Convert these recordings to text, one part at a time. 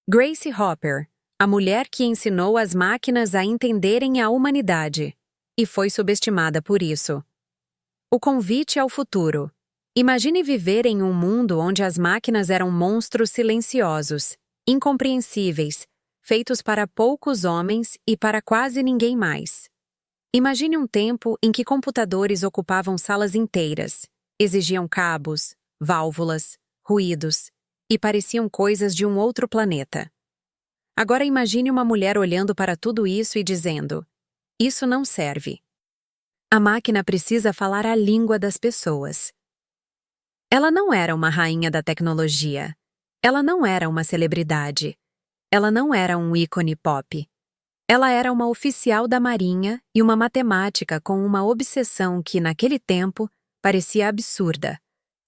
Grace Hopper, a mulher que ensinou as máquinas a entenderem a humanidade, e foi subestimada por isso. O convite ao futuro. Imagine viver em um mundo onde as máquinas eram monstros silenciosos, incompreensíveis, feitos para poucos homens e para quase ninguém mais. Imagine um tempo em que computadores ocupavam salas inteiras, exigiam cabos, válvulas, ruídos, e pareciam coisas de um outro planeta. Agora imagine uma mulher olhando para tudo isso e dizendo: isso não serve. A máquina precisa falar a língua das pessoas. Ela não era uma rainha da tecnologia. Ela não era uma celebridade. Ela não era um ícone pop. Ela era uma oficial da Marinha e uma matemática com uma obsessão que, naquele tempo, parecia absurda: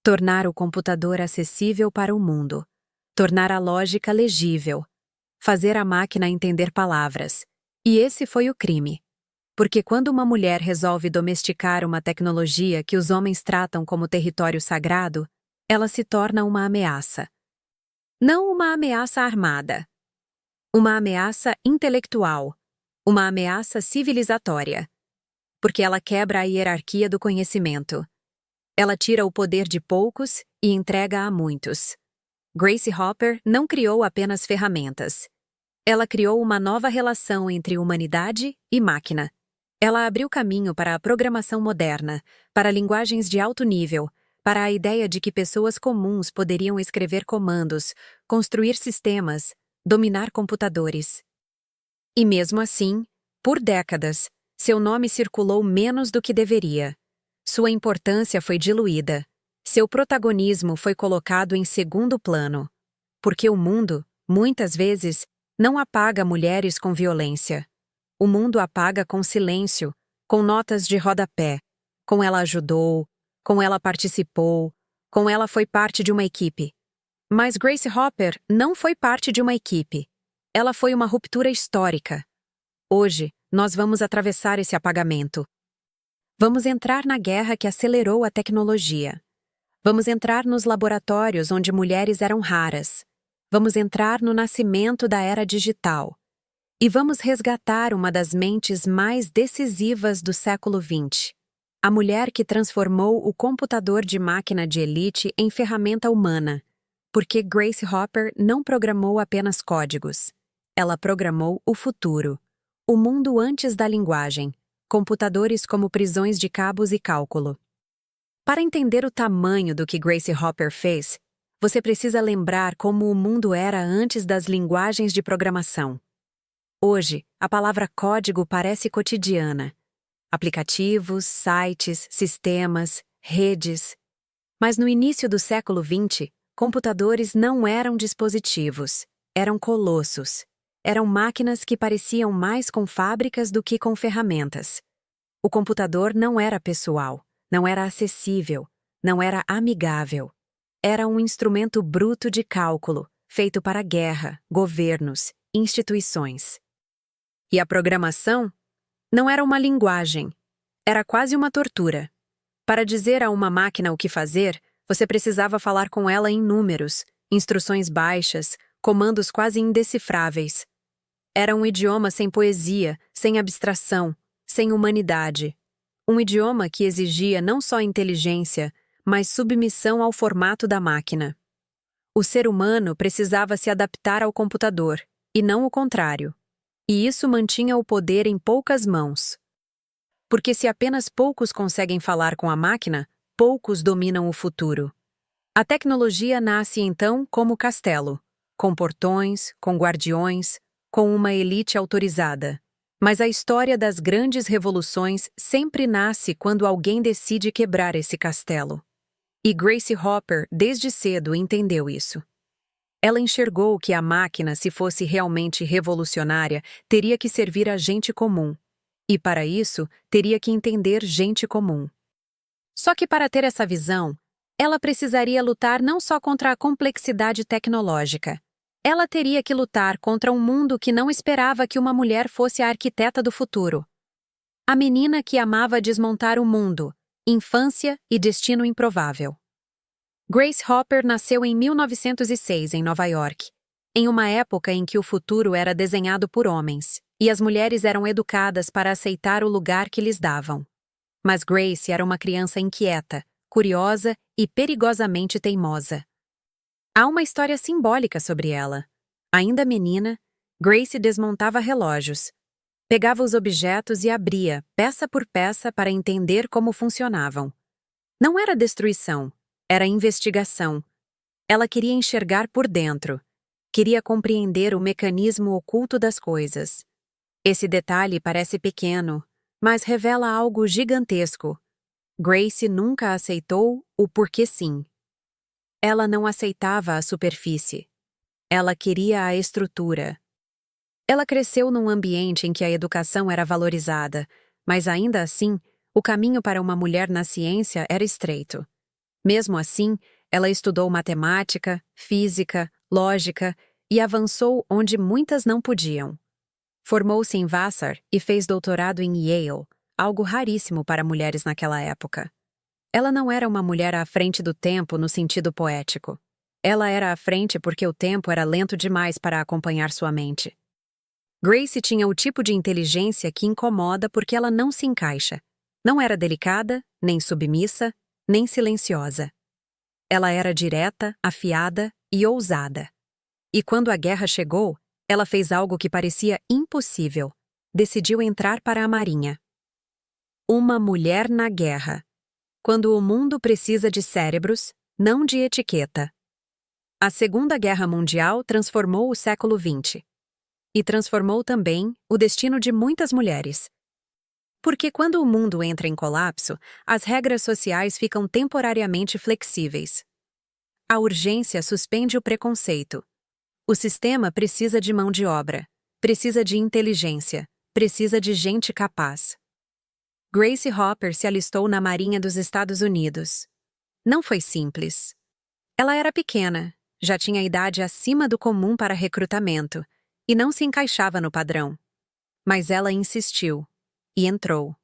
tornar o computador acessível para o mundo, tornar a lógica legível, fazer a máquina entender palavras. E esse foi o crime. Porque quando uma mulher resolve domesticar uma tecnologia que os homens tratam como território sagrado, ela se torna uma ameaça. Não uma ameaça armada. Uma ameaça intelectual. Uma ameaça civilizatória. Porque ela quebra a hierarquia do conhecimento. Ela tira o poder de poucos e entrega a muitos. Grace Hopper não criou apenas ferramentas. Ela criou uma nova relação entre humanidade e máquina. Ela abriu caminho para a programação moderna, para linguagens de alto nível, para a ideia de que pessoas comuns poderiam escrever comandos, construir sistemas, dominar computadores. E mesmo assim, por décadas, seu nome circulou menos do que deveria. Sua importância foi diluída. Seu protagonismo foi colocado em segundo plano. Porque o mundo, muitas vezes, não apaga mulheres com violência. O mundo apaga com silêncio, com notas de rodapé. Com ela ajudou, com ela participou, com ela foi parte de uma equipe. Mas Grace Hopper não foi parte de uma equipe. Ela foi uma ruptura histórica. Hoje, nós vamos atravessar esse apagamento. Vamos entrar na guerra que acelerou a tecnologia. Vamos entrar nos laboratórios onde mulheres eram raras. Vamos entrar no nascimento da era digital. E vamos resgatar uma das mentes mais decisivas do século XX. A mulher que transformou o computador de máquina de elite em ferramenta humana. Porque Grace Hopper não programou apenas códigos. Ela programou o futuro. O mundo antes da linguagem. Computadores como prisões de cabos e cálculo. Para entender o tamanho do que Grace Hopper fez, você precisa lembrar como o mundo era antes das linguagens de programação. Hoje, a palavra código parece cotidiana. Aplicativos, sites, sistemas, redes. Mas no início do século XX, computadores não eram dispositivos, eram colossos. Eram máquinas que pareciam mais com fábricas do que com ferramentas. O computador não era pessoal, não era acessível, não era amigável. Era um instrumento bruto de cálculo, feito para guerra, governos, instituições. E a programação não era uma linguagem, era quase uma tortura. Para dizer a uma máquina o que fazer, você precisava falar com ela em números, instruções baixas, comandos quase indecifráveis. Era um idioma sem poesia, sem abstração, sem humanidade. Um idioma que exigia não só inteligência, mas submissão ao formato da máquina. O ser humano precisava se adaptar ao computador, e não o contrário. E isso mantinha o poder em poucas mãos. Porque se apenas poucos conseguem falar com a máquina, poucos dominam o futuro. A tecnologia nasce então como castelo, com portões, com guardiões, com uma elite autorizada. Mas a história das grandes revoluções sempre nasce quando alguém decide quebrar esse castelo. E Grace Hopper, desde cedo, entendeu isso. Ela enxergou que a máquina, se fosse realmente revolucionária, teria que servir a gente comum. E, para isso, teria que entender gente comum. Só que para ter essa visão, ela precisaria lutar não só contra a complexidade tecnológica. Ela teria que lutar contra um mundo que não esperava que uma mulher fosse a arquiteta do futuro. A menina que amava desmontar o mundo, infância e destino improvável. Grace Hopper nasceu em 1906, em Nova York. em uma época em que o futuro era desenhado por homens, e as mulheres eram educadas para aceitar o lugar que lhes davam. Mas Grace era uma criança inquieta, curiosa e perigosamente teimosa. Há uma história simbólica sobre ela. Ainda menina, Grace desmontava relógios, pegava os objetos e abria, peça por peça, para entender como funcionavam. Não era destruição, era investigação. Ela queria enxergar por dentro. Queria compreender o mecanismo oculto das coisas. Esse detalhe parece pequeno, mas revela algo gigantesco. Grace nunca aceitou o porquê sim. Ela não aceitava a superfície. Ela queria a estrutura. Ela cresceu num ambiente em que a educação era valorizada, mas ainda assim, o caminho para uma mulher na ciência era estreito. Mesmo assim, ela estudou matemática, física, lógica e avançou onde muitas não podiam. Formou-se em Vassar e fez doutorado em Yale, algo raríssimo para mulheres naquela época. Ela não era uma mulher à frente do tempo no sentido poético. Ela era à frente porque o tempo era lento demais para acompanhar sua mente. Grace tinha o tipo de inteligência que incomoda porque ela não se encaixa. Não era delicada, nem submissa, nem silenciosa. Ela era direta, afiada e ousada. E quando a guerra chegou, ela fez algo que parecia impossível. Decidiu entrar para a Marinha. Uma mulher na guerra. Quando o mundo precisa de cérebros, não de etiqueta. A Segunda Guerra Mundial transformou o século XX. E transformou também o destino de muitas mulheres. Porque quando o mundo entra em colapso, as regras sociais ficam temporariamente flexíveis. A urgência suspende o preconceito. O sistema precisa de mão de obra, precisa de inteligência, precisa de gente capaz. Grace Hopper se alistou na Marinha dos Estados Unidos. Não foi simples. Ela era pequena, já tinha idade acima do comum para recrutamento, e não se encaixava no padrão. Mas ela insistiu, e entrou.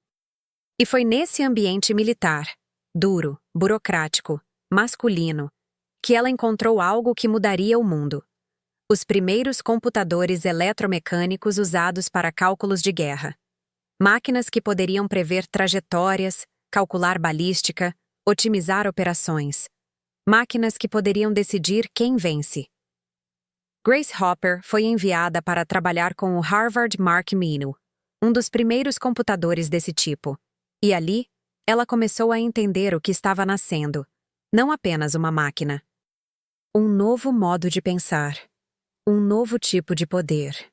E foi nesse ambiente militar, duro, burocrático, masculino, que ela encontrou algo que mudaria o mundo. Os primeiros computadores eletromecânicos usados para cálculos de guerra. Máquinas que poderiam prever trajetórias, calcular balística, otimizar operações. Máquinas que poderiam decidir quem vence. Grace Hopper foi enviada para trabalhar com o Harvard Mark Minu, um dos primeiros computadores desse tipo. E ali, ela começou a entender o que estava nascendo, não apenas uma máquina. Um novo modo de pensar. Um novo tipo de poder.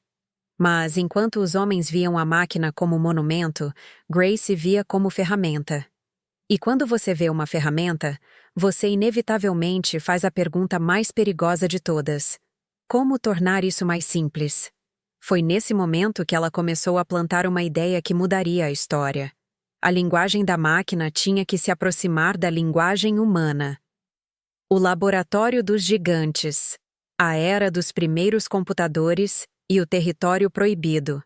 Mas enquanto os homens viam a máquina como monumento, Grace via como ferramenta. E quando você vê uma ferramenta, você inevitavelmente faz a pergunta mais perigosa de todas. Como tornar isso mais simples? Foi nesse momento que ela começou a plantar uma ideia que mudaria a história. A linguagem da máquina tinha que se aproximar da linguagem humana. O laboratório dos gigantes, a era dos primeiros computadores e o território proibido.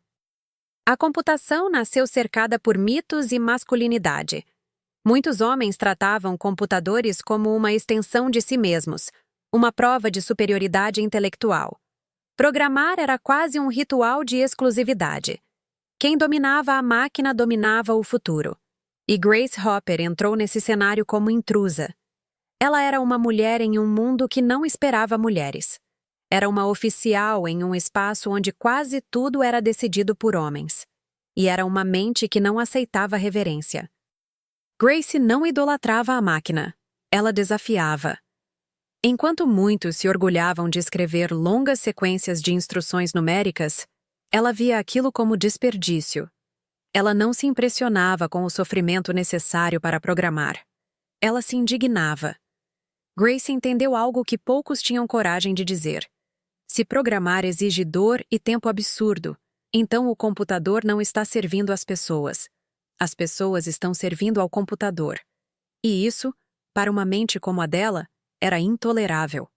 A computação nasceu cercada por mitos e masculinidade. Muitos homens tratavam computadores como uma extensão de si mesmos, uma prova de superioridade intelectual. Programar era quase um ritual de exclusividade. Quem dominava a máquina dominava o futuro. E Grace Hopper entrou nesse cenário como intrusa. Ela era uma mulher em um mundo que não esperava mulheres. Era uma oficial em um espaço onde quase tudo era decidido por homens. E era uma mente que não aceitava reverência. Grace não idolatrava a máquina. Ela desafiava. Enquanto muitos se orgulhavam de escrever longas sequências de instruções numéricas, ela via aquilo como desperdício. Ela não se impressionava com o sofrimento necessário para programar. Ela se indignava. Grace entendeu algo que poucos tinham coragem de dizer. Se programar exige dor e tempo absurdo, então o computador não está servindo às pessoas. As pessoas estão servindo ao computador. E isso, para uma mente como a dela, era intolerável.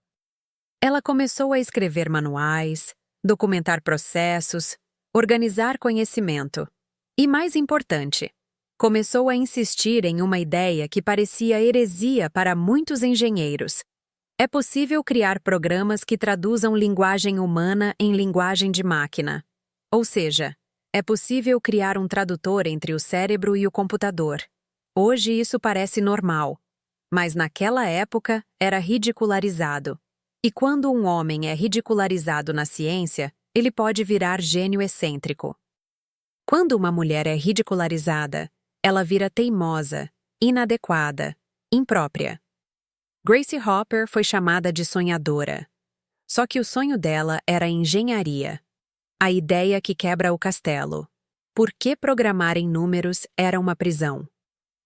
Ela começou a escrever manuais, documentar processos, organizar conhecimento. E mais importante, começou a insistir em uma ideia que parecia heresia para muitos engenheiros. É possível criar programas que traduzam linguagem humana em linguagem de máquina. Ou seja, é possível criar um tradutor entre o cérebro e o computador. Hoje isso parece normal, mas naquela época era ridicularizado. E quando um homem é ridicularizado na ciência, ele pode virar gênio excêntrico. Quando uma mulher é ridicularizada, ela vira teimosa, inadequada, imprópria. Gracie Hopper foi chamada de sonhadora. Só que o sonho dela era engenharia. A ideia que quebra o castelo. Por que programar em números era uma prisão?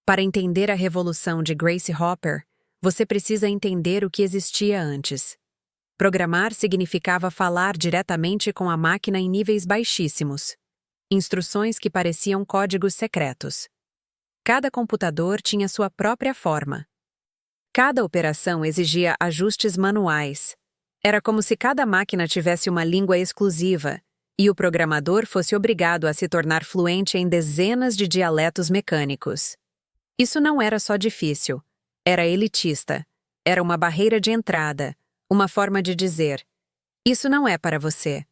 Para entender a revolução de Gracie Hopper, você precisa entender o que existia antes. Programar significava falar diretamente com a máquina em níveis baixíssimos. Instruções que pareciam códigos secretos. Cada computador tinha sua própria forma. Cada operação exigia ajustes manuais. Era como se cada máquina tivesse uma língua exclusiva, e o programador fosse obrigado a se tornar fluente em dezenas de dialetos mecânicos. Isso não era só difícil, era elitista, era uma barreira de entrada, uma forma de dizer: isso não é para você.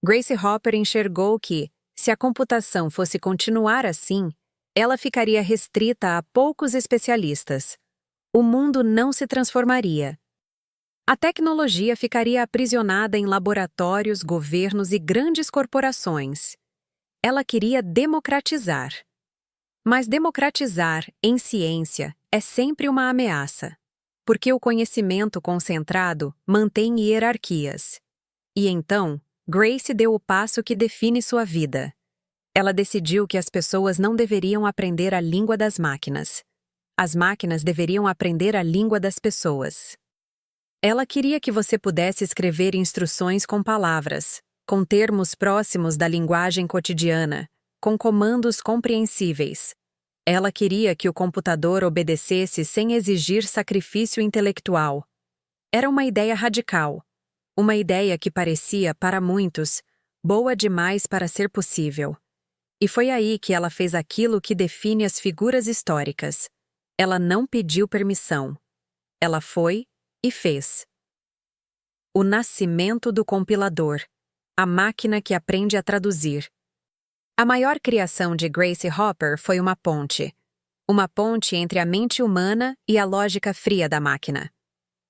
Gracie Hopper enxergou que, se a computação fosse continuar assim, ela ficaria restrita a poucos especialistas. O mundo não se transformaria. A tecnologia ficaria aprisionada em laboratórios, governos e grandes corporações. Ela queria democratizar. Mas democratizar, em ciência, é sempre uma ameaça, porque o conhecimento concentrado mantém hierarquias. E então, Gracie deu o passo que define sua vida. Ela decidiu que as pessoas não deveriam aprender a língua das máquinas. As máquinas deveriam aprender a língua das pessoas. Ela queria que você pudesse escrever instruções com palavras, com termos próximos da linguagem cotidiana, com comandos compreensíveis. Ela queria que o computador obedecesse sem exigir sacrifício intelectual. Era uma ideia radical, uma ideia que parecia, para muitos, boa demais para ser possível. E foi aí que ela fez aquilo que define as figuras históricas. Ela não pediu permissão. Ela foi e fez. O nascimento do compilador, a máquina que aprende a traduzir. A maior criação de Gracie Hopper foi uma ponte. Uma ponte entre a mente humana e a lógica fria da máquina.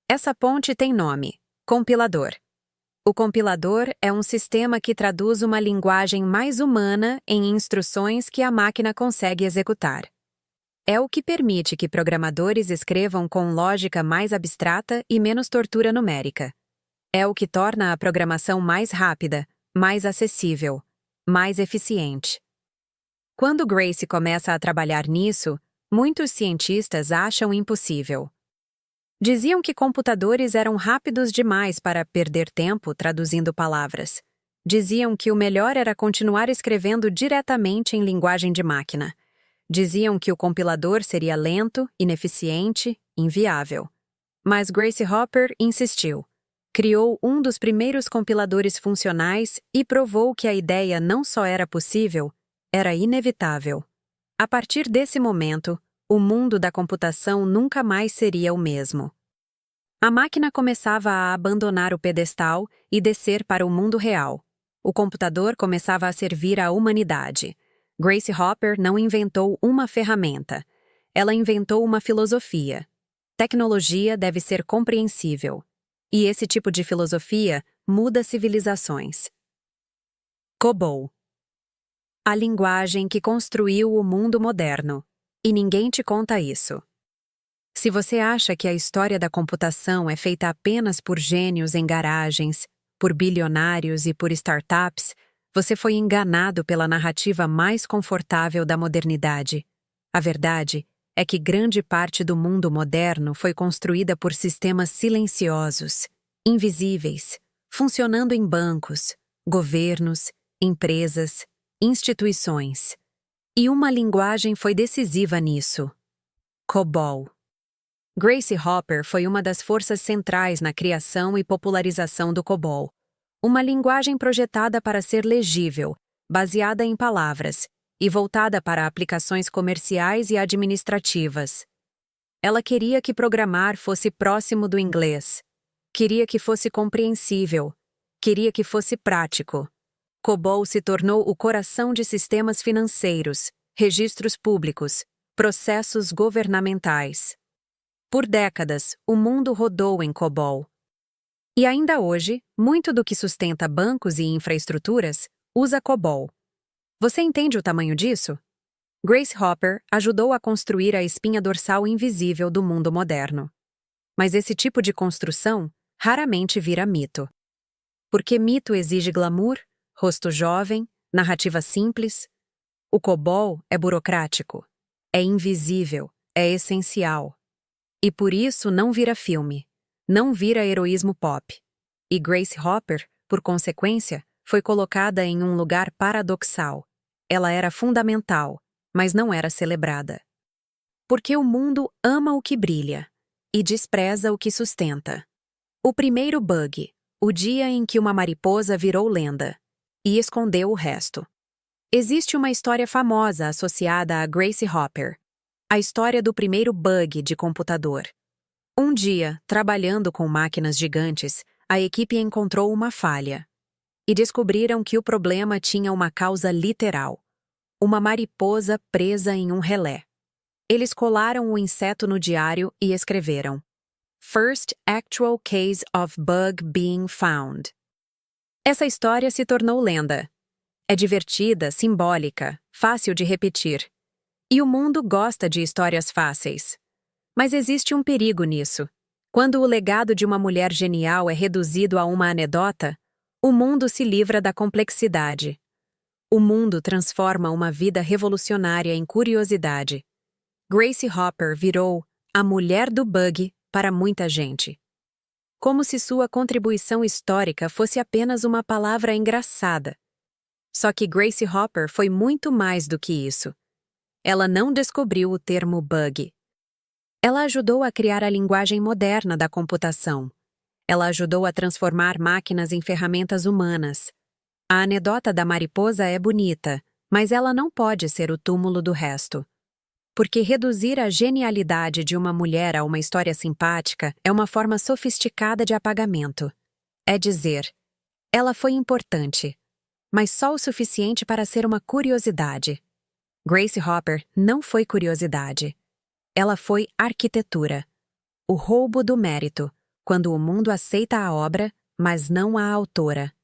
Essa ponte tem nome: compilador. O compilador é um sistema que traduz uma linguagem mais humana em instruções que a máquina consegue executar. É o que permite que programadores escrevam com lógica mais abstrata e menos tortura numérica. É o que torna a programação mais rápida, mais acessível, mais eficiente. Quando Gracie começa a trabalhar nisso, muitos cientistas acham impossível. Diziam que computadores eram rápidos demais para perder tempo traduzindo palavras. Diziam que o melhor era continuar escrevendo diretamente em linguagem de máquina. Diziam que o compilador seria lento, ineficiente, inviável. Mas Gracie Hopper insistiu. Criou um dos primeiros compiladores funcionais e provou que a ideia não só era possível, era inevitável. A partir desse momento, o mundo da computação nunca mais seria o mesmo. A máquina começava a abandonar o pedestal e descer para o mundo real. O computador começava a servir à humanidade. Gracie Hopper não inventou uma ferramenta. Ela inventou uma filosofia. Tecnologia deve ser compreensível. E esse tipo de filosofia muda civilizações. COBOL. A linguagem que construiu o mundo moderno. E ninguém te conta isso. Se você acha que a história da computação é feita apenas por gênios em garagens, por bilionários e por startups, você foi enganado pela narrativa mais confortável da modernidade. A verdade é que grande parte do mundo moderno foi construída por sistemas silenciosos, invisíveis, funcionando em bancos, governos, empresas, instituições. E uma linguagem foi decisiva nisso: COBOL. Gracie Hopper foi uma das forças centrais na criação e popularização do COBOL. Uma linguagem projetada para ser legível, baseada em palavras, e voltada para aplicações comerciais e administrativas. Ela queria que programar fosse próximo do inglês, Queria que fosse compreensível. Queria que fosse prático. COBOL se tornou o coração de sistemas financeiros, registros públicos, processos governamentais. Por décadas, o mundo rodou em COBOL. E ainda hoje, muito do que sustenta bancos e infraestruturas usa COBOL. Você entende o tamanho disso? Grace Hopper ajudou a construir a espinha dorsal invisível do mundo moderno. Mas esse tipo de construção raramente vira mito. Porque mito exige glamour, rosto jovem, narrativa simples. O COBOL é burocrático, é invisível, é essencial. E por isso não vira filme, não vira heroísmo pop. E Grace Hopper, por consequência, foi colocada em um lugar paradoxal. Ela era fundamental, mas não era celebrada. Porque o mundo ama o que brilha e despreza o que sustenta. O primeiro bug, o dia em que uma mariposa virou lenda e escondeu o resto. Existe uma história famosa associada a Grace Hopper, a história do primeiro bug de computador. Um dia, trabalhando com máquinas gigantes, a equipe encontrou uma falha e descobriram que o problema tinha uma causa literal: uma mariposa presa em um relé. Eles colaram o inseto no diário e escreveram: First actual case of bug being found. Essa história se tornou lenda. É divertida, simbólica, fácil de repetir. E o mundo gosta de histórias fáceis. Mas existe um perigo nisso. Quando o legado de uma mulher genial é reduzido a uma anedota, o mundo se livra da complexidade. O mundo transforma uma vida revolucionária em curiosidade. Grace Hopper virou a mulher do bug para muita gente. Como se sua contribuição histórica fosse apenas uma palavra engraçada. Só que Grace Hopper foi muito mais do que isso. Ela não descobriu o termo bug. Ela ajudou a criar a linguagem moderna da computação. Ela ajudou a transformar máquinas em ferramentas humanas. A anedota da mariposa é bonita, mas ela não pode ser o túmulo do resto. Porque reduzir a genialidade de uma mulher a uma história simpática é uma forma sofisticada de apagamento. É dizer, ela foi importante, mas só o suficiente para ser uma curiosidade. Grace Hopper não foi curiosidade. Ela foi arquitetura. O roubo do mérito, quando o mundo aceita a obra, mas não a autora.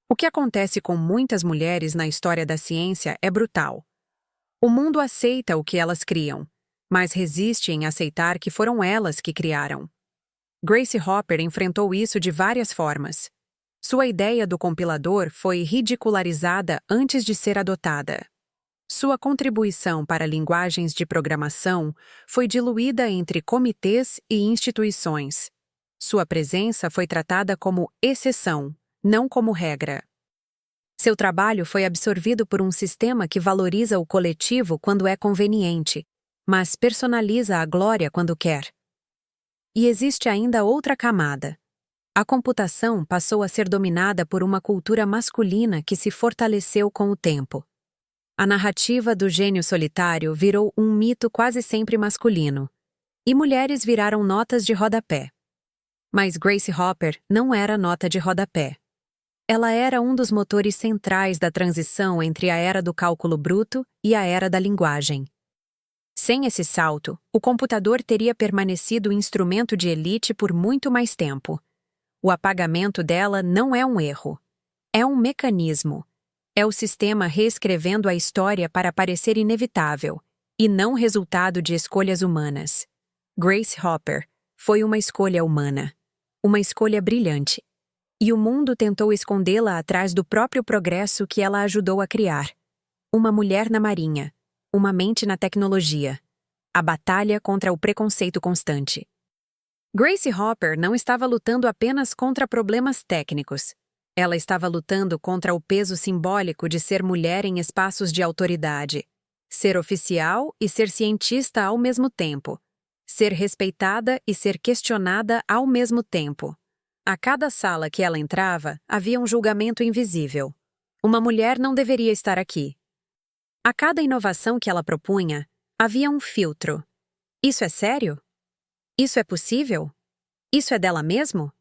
O que acontece com muitas mulheres na história da ciência é brutal. O mundo aceita o que elas criam, mas resiste em aceitar que foram elas que criaram. Grace Hopper enfrentou isso de várias formas. Sua ideia do compilador foi ridicularizada antes de ser adotada. Sua contribuição para linguagens de programação foi diluída entre comitês e instituições. Sua presença foi tratada como exceção, não como regra. Seu trabalho foi absorvido por um sistema que valoriza o coletivo quando é conveniente, mas personaliza a glória quando quer. E existe ainda outra camada. A computação passou a ser dominada por uma cultura masculina que se fortaleceu com o tempo. A narrativa do gênio solitário virou um mito quase sempre masculino, e mulheres viraram notas de rodapé. Mas Grace Hopper não era nota de rodapé. Ela era um dos motores centrais da transição entre a era do cálculo bruto e a era da linguagem. Sem esse salto, o computador teria permanecido instrumento de elite por muito mais tempo. O apagamento dela não é um erro. É um mecanismo. É o sistema reescrevendo a história para parecer inevitável, e não resultado de escolhas humanas. Grace Hopper foi uma escolha humana. Uma escolha brilhante. E o mundo tentou escondê-la atrás do próprio progresso que ela ajudou a criar. Uma mulher na marinha. Uma mente na tecnologia. A batalha contra o preconceito constante. Grace Hopper não estava lutando apenas contra problemas técnicos. Ela estava lutando contra o peso simbólico de ser mulher em espaços de autoridade. Ser oficial e ser cientista ao mesmo tempo. Ser respeitada e ser questionada ao mesmo tempo. A cada sala que ela entrava, havia um julgamento invisível. Uma mulher não deveria estar aqui. A cada inovação que ela propunha, havia um filtro. Isso é sério? Isso é possível? Isso é dela mesmo?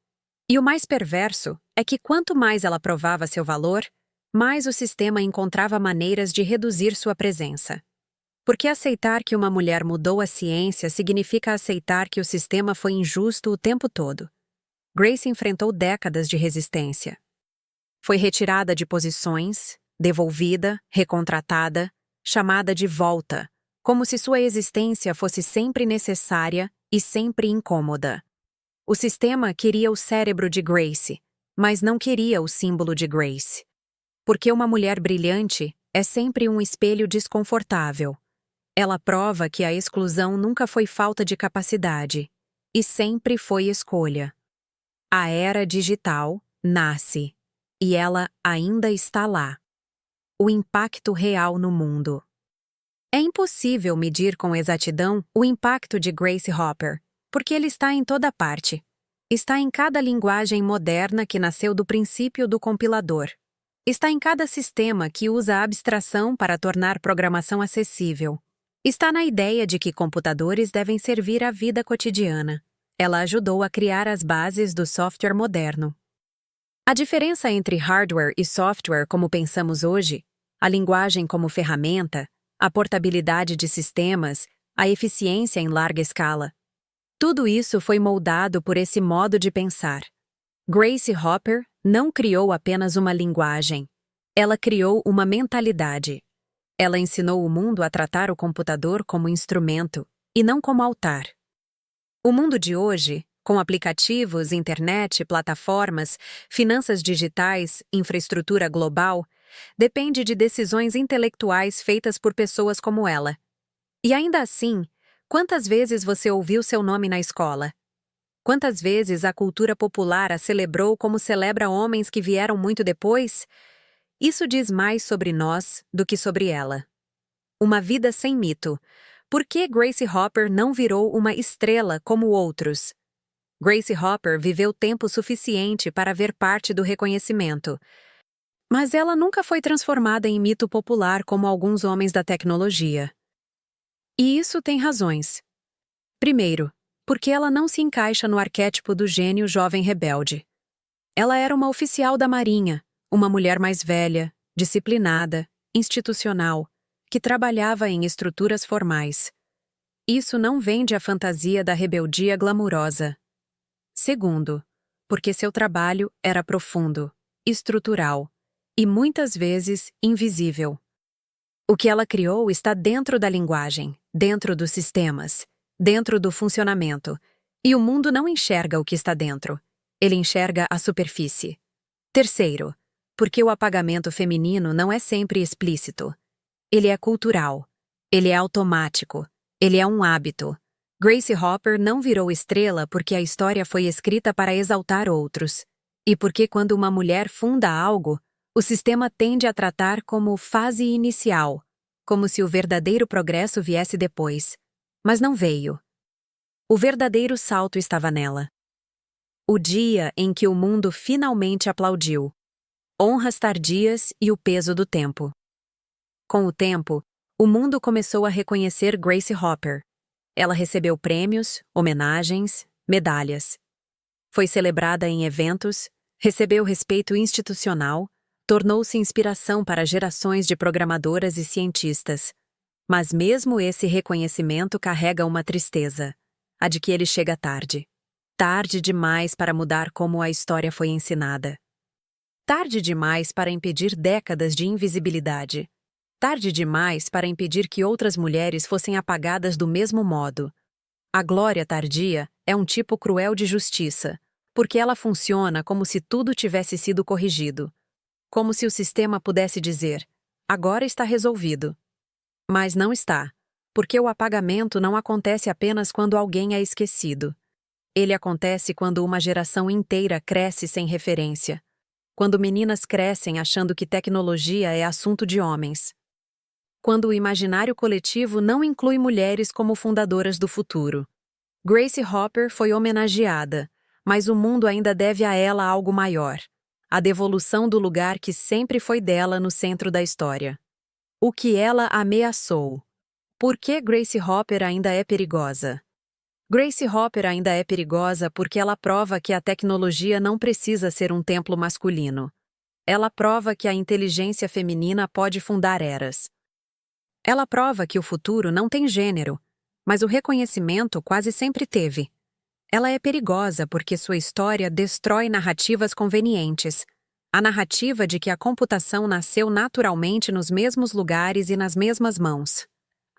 E o mais perverso é que quanto mais ela provava seu valor, mais o sistema encontrava maneiras de reduzir sua presença. Porque aceitar que uma mulher mudou a ciência significa aceitar que o sistema foi injusto o tempo todo. Grace enfrentou décadas de resistência. Foi retirada de posições, devolvida, recontratada, chamada de volta, como se sua existência fosse sempre necessária e sempre incômoda. O sistema queria o cérebro de Grace, mas não queria o símbolo de Grace. Porque uma mulher brilhante é sempre um espelho desconfortável. Ela prova que a exclusão nunca foi falta de capacidade, e sempre foi escolha. A era digital nasce, e ela ainda está lá. O impacto real no mundo. É impossível medir com exatidão o impacto de Grace Hopper, porque ele está em toda parte. Está em cada linguagem moderna que nasceu do princípio do compilador. Está em cada sistema que usa a abstração para tornar programação acessível. Está na ideia de que computadores devem servir à vida cotidiana. Ela ajudou a criar as bases do software moderno. A diferença entre hardware e software como pensamos hoje, a linguagem como ferramenta, a portabilidade de sistemas, a eficiência em larga escala. Tudo isso foi moldado por esse modo de pensar. Grace Hopper não criou apenas uma linguagem. Ela criou uma mentalidade. Ela ensinou o mundo a tratar o computador como instrumento e não como altar. O mundo de hoje, com aplicativos, internet, plataformas, finanças digitais, infraestrutura global, depende de decisões intelectuais feitas por pessoas como ela. E ainda assim, quantas vezes você ouviu seu nome na escola? Quantas vezes a cultura popular a celebrou como celebra homens que vieram muito depois? Isso diz mais sobre nós do que sobre ela. Uma vida sem mito. Por que Grace Hopper não virou uma estrela como outros? Grace Hopper viveu tempo suficiente para ver parte do reconhecimento. Mas ela nunca foi transformada em mito popular como alguns homens da tecnologia. E isso tem razões. Primeiro, porque ela não se encaixa no arquétipo do gênio jovem rebelde. Ela era uma oficial da Marinha, uma mulher mais velha, disciplinada, institucional, que trabalhava em estruturas formais. Isso não vende a fantasia da rebeldia glamurosa. Segundo, porque seu trabalho era profundo, estrutural e muitas vezes invisível. O que ela criou está dentro da linguagem, dentro dos sistemas, dentro do funcionamento, e o mundo não enxerga o que está dentro. Ele enxerga a superfície. Terceiro, porque o apagamento feminino não é sempre explícito. Ele é cultural. Ele é automático. Ele é um hábito. Grace Hopper não virou estrela porque a história foi escrita para exaltar outros. E porque quando uma mulher funda algo, o sistema tende a tratar como fase inicial, como se o verdadeiro progresso viesse depois. Mas não veio. O verdadeiro salto estava nela. O dia em que o mundo finalmente aplaudiu. Honras tardias e o peso do tempo. Com o tempo, o mundo começou a reconhecer Grace Hopper. Ela recebeu prêmios, homenagens, medalhas. Foi celebrada em eventos, recebeu respeito institucional, tornou-se inspiração para gerações de programadoras e cientistas. Mas mesmo esse reconhecimento carrega uma tristeza, a de que ele chega tarde. Tarde demais para mudar como a história foi ensinada. Tarde demais para impedir décadas de invisibilidade. Tarde demais para impedir que outras mulheres fossem apagadas do mesmo modo. A glória tardia é um tipo cruel de justiça, porque ela funciona como se tudo tivesse sido corrigido. Como se o sistema pudesse dizer, agora está resolvido. Mas não está, porque o apagamento não acontece apenas quando alguém é esquecido. Ele acontece quando uma geração inteira cresce sem referência. Quando meninas crescem achando que tecnologia é assunto de homens. Quando o imaginário coletivo não inclui mulheres como fundadoras do futuro. Grace Hopper foi homenageada, mas o mundo ainda deve a ela algo maior. A devolução do lugar que sempre foi dela no centro da história. O que ela ameaçou. Por que Grace Hopper ainda é perigosa? Grace Hopper ainda é perigosa porque ela prova que a tecnologia não precisa ser um templo masculino. Ela prova que a inteligência feminina pode fundar eras. Ela prova que o futuro não tem gênero, mas o reconhecimento quase sempre teve. Ela é perigosa porque sua história destrói narrativas convenientes. A narrativa de que a computação nasceu naturalmente nos mesmos lugares e nas mesmas mãos.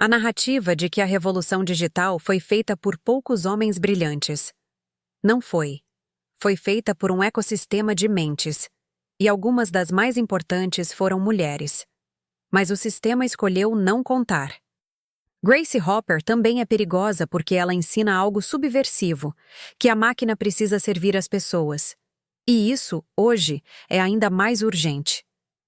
A narrativa de que a revolução digital foi feita por poucos homens brilhantes. Não foi. Foi feita por um ecossistema de mentes. E algumas das mais importantes foram mulheres. Mas o sistema escolheu não contar. Grace Hopper também é perigosa porque ela ensina algo subversivo, que a máquina precisa servir as pessoas. E isso, hoje, é ainda mais urgente.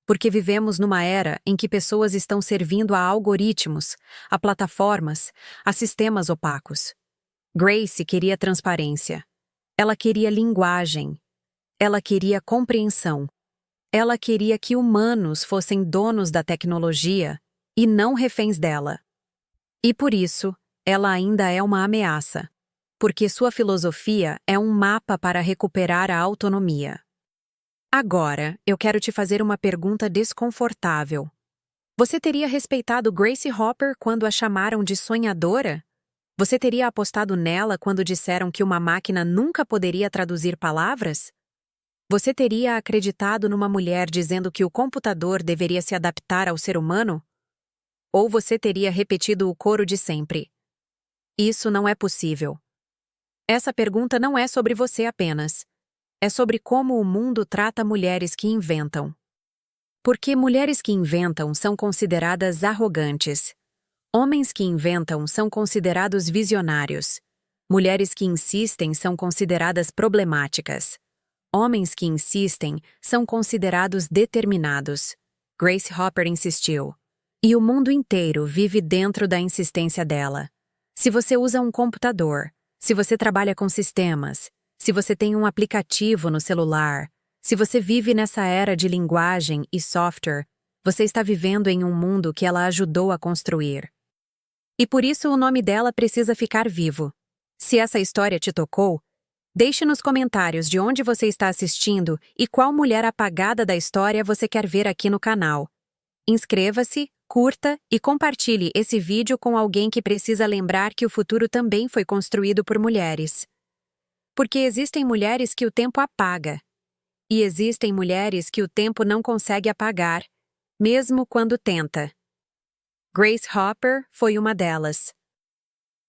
Porque vivemos numa era em que pessoas estão servindo a algoritmos, a plataformas, a sistemas opacos. Grace queria transparência. Ela queria linguagem. Ela queria compreensão. Ela queria que humanos fossem donos da tecnologia e não reféns dela. E por isso, ela ainda é uma ameaça. Porque sua filosofia é um mapa para recuperar a autonomia. Agora, eu quero te fazer uma pergunta desconfortável. Você teria respeitado Grace Hopper quando a chamaram de sonhadora? Você teria apostado nela quando disseram que uma máquina nunca poderia traduzir palavras? Você teria acreditado numa mulher dizendo que o computador deveria se adaptar ao ser humano? Ou você teria repetido o coro de sempre? Isso não é possível. Essa pergunta não é sobre você apenas. É sobre como o mundo trata mulheres que inventam. Porque mulheres que inventam são consideradas arrogantes. Homens que inventam são considerados visionários. Mulheres que insistem são consideradas problemáticas. Homens que insistem são considerados determinados. Grace Hopper insistiu. E o mundo inteiro vive dentro da insistência dela. Se você usa um computador, se você trabalha com sistemas, se você tem um aplicativo no celular, se você vive nessa era de linguagem e software, você está vivendo em um mundo que ela ajudou a construir. E por isso o nome dela precisa ficar vivo. Se essa história te tocou, deixe nos comentários de onde você está assistindo e qual mulher apagada da história você quer ver aqui no canal. Inscreva-se, curta e compartilhe esse vídeo com alguém que precisa lembrar que o futuro também foi construído por mulheres. Porque existem mulheres que o tempo apaga. E existem mulheres que o tempo não consegue apagar, mesmo quando tenta. Grace Hopper foi uma delas.